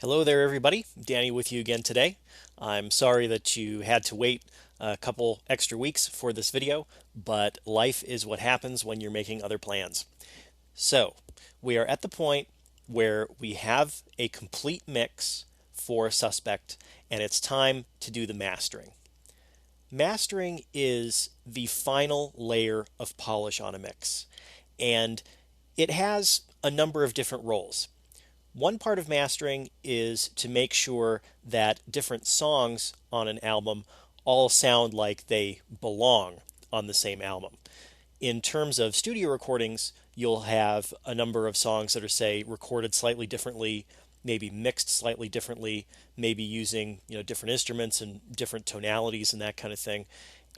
Hello there, everybody. Danny with you again today. I'm sorry that you had to wait a couple extra weeks for this video, but life is what happens when you're making other plans. So, we are at the point where we have a complete mix for Suspect, and it's time to do the mastering. Mastering is the final layer of polish on a mix, and it has a number of different roles. One part of mastering is to make sure that different songs on an album all sound like they belong on the same album. In terms of studio recordings, you'll have a number of songs that are, say, recorded slightly differently, maybe mixed slightly differently, maybe using, different instruments and different tonalities and that kind of thing.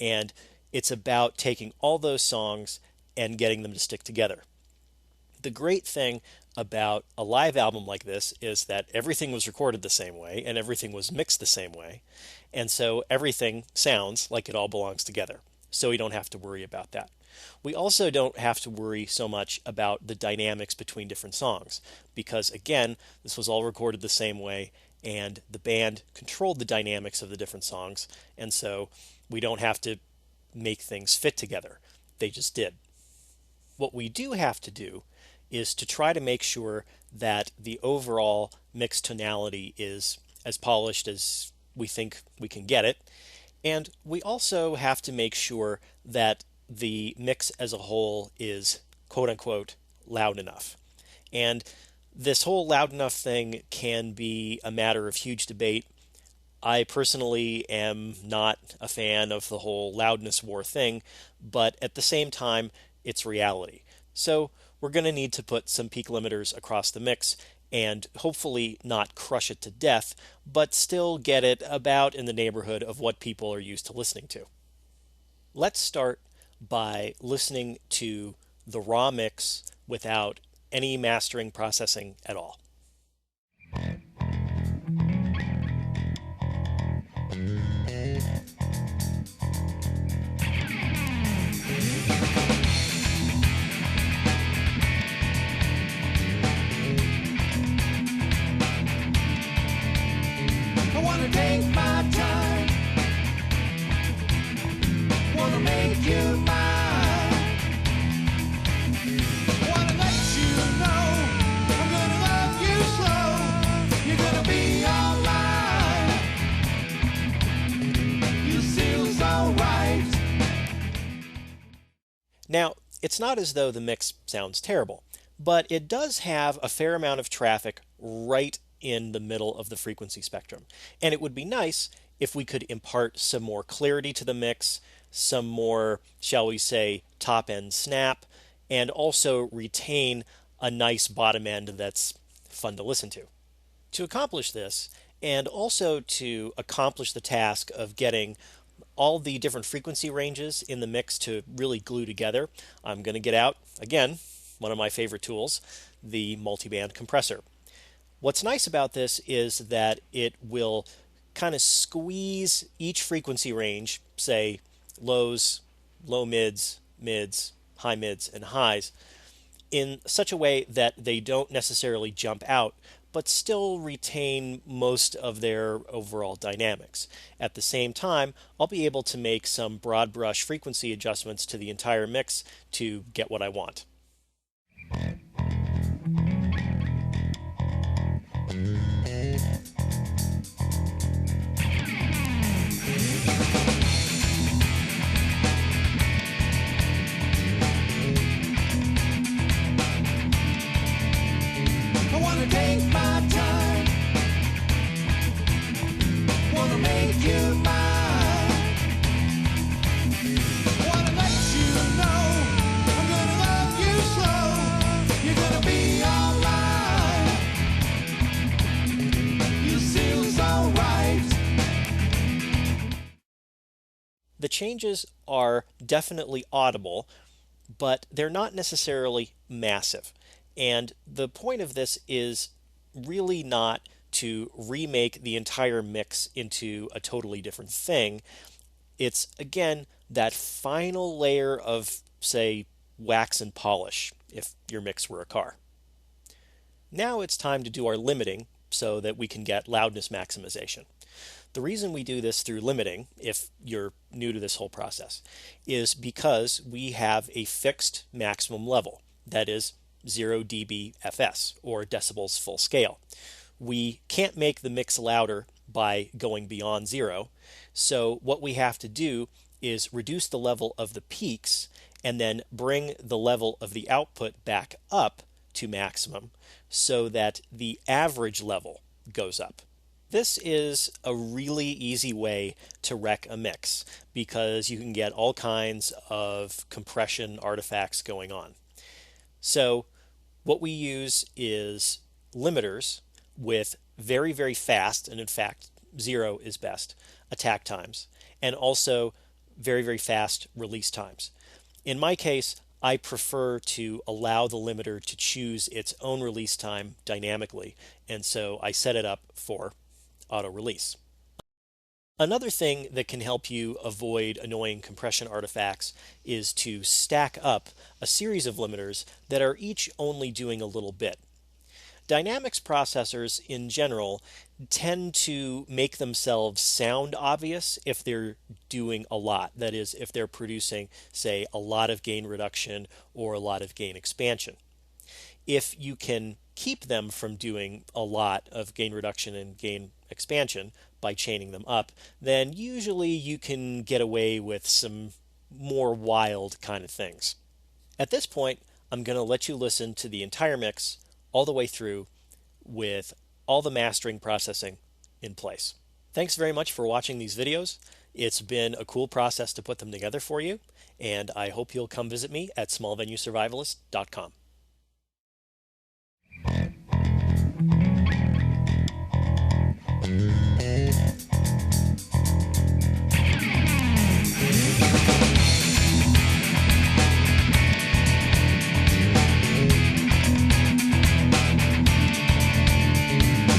And it's about taking all those songs and getting them to stick together. The great thing about a live album like this is that everything was recorded the same way and everything was mixed the same way. And so everything sounds like it all belongs together. So we don't have to worry about that. We also don't have to worry so much about the dynamics between different songs because, again, this was all recorded the same way and the band controlled the dynamics of the different songs. And so we don't have to make things fit together. They just did. What we do have to do is to try to make sure that the overall mixed tonality is as polished as we think we can get it. And we also have to make sure that the mix as a whole is quote unquote loud enough. And this whole loud enough thing can be a matter of huge debate. I personally am not a fan of the whole loudness war thing, but at the same time, it's reality. So we're going to need to put some peak limiters across the mix and hopefully not crush it to death, but still get it about in the neighborhood of what people are used to listening to. Let's start by listening to the raw mix without any mastering processing at all. I wanna take my time, wanna make you mine. I wanna let you know I'm gonna love you slow. You're gonna be alright. You feel so right. Now, it's not as though the mix sounds terrible, but it does have a fair amount of traffic right in the middle of the frequency spectrum. And it would be nice if we could impart some more clarity to the mix, some more, shall we say, top end snap, and also retain a nice bottom end that's fun to listen to. To accomplish this, and also to accomplish the task of getting all the different frequency ranges in the mix to really glue together, I'm going to get out, again, one of my favorite tools, the multiband compressor. What's nice about this is that it will kind of squeeze each frequency range, say lows, low mids, mids, high mids, and highs, in such a way that they don't necessarily jump out, but still retain most of their overall dynamics. At the same time, I'll be able to make some broad brush frequency adjustments to the entire mix to get what I want. I wanna take my time, wanna make you mine. Wanna let you know I'm gonna love you slow. You're gonna be alright. You feel so right. The changes are definitely audible, but they're not necessarily massive. And the point of this is really not to remake the entire mix into a totally different thing. It's, again, that final layer of, say, wax and polish, if your mix were a car. Now it's time to do our limiting so that we can get loudness maximization. The reason we do this through limiting, if you're new to this whole process, is because we have a fixed maximum level, that is 0 dB FS, or decibels full scale. We can't make the mix louder by going beyond 0, so what we have to do is reduce the level of the peaks and then bring the level of the output back up to maximum so that the average level goes up. This is a really easy way to wreck a mix because you can get all kinds of compression artifacts going on. So what we use is limiters with very, very fast, and in fact 0 is best, attack times, and also very, very fast release times. In my case, I prefer to allow the limiter to choose its own release time dynamically, and so I set it up for auto release. Another thing that can help you avoid annoying compression artifacts is to stack up a series of limiters that are each only doing a little bit. Dynamics processors in general tend to make themselves sound obvious if they're doing a lot. That is, if they're producing, say, a lot of gain reduction or a lot of gain expansion. If you can keep them from doing a lot of gain reduction and gain expansion by chaining them up, then usually you can get away with some more wild kind of things. At this point, I'm going to let you listen to the entire mix all the way through with all the mastering processing in place. Thanks very much for watching these videos. It's been a cool process to put them together for you, and I hope you'll come visit me at smallvenuesurvivalist.com.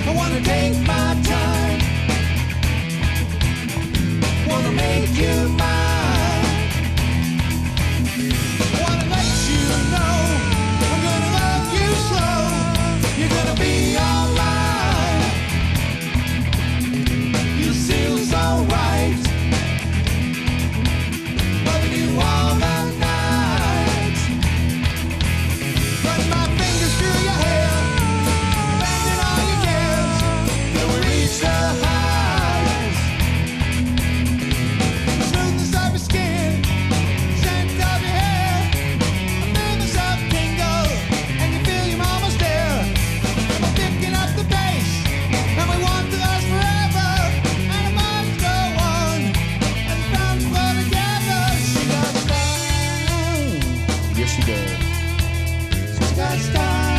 I wanna take my time, wanna make you mine. Wanna let you know I'm gonna love you slow. You're gonna be all mine. You feel so right, loving you all the night. Run my fingers through your hair, bending all your cares, till we reach the highs. Smoothness of your skin, scent of your hair, I feel the soft tingle, and you feel your mama's there. We're picking up the pace, and we want to last forever, and the minds go on, and the bounds flow together. She got style. Yes, she does. She's got style.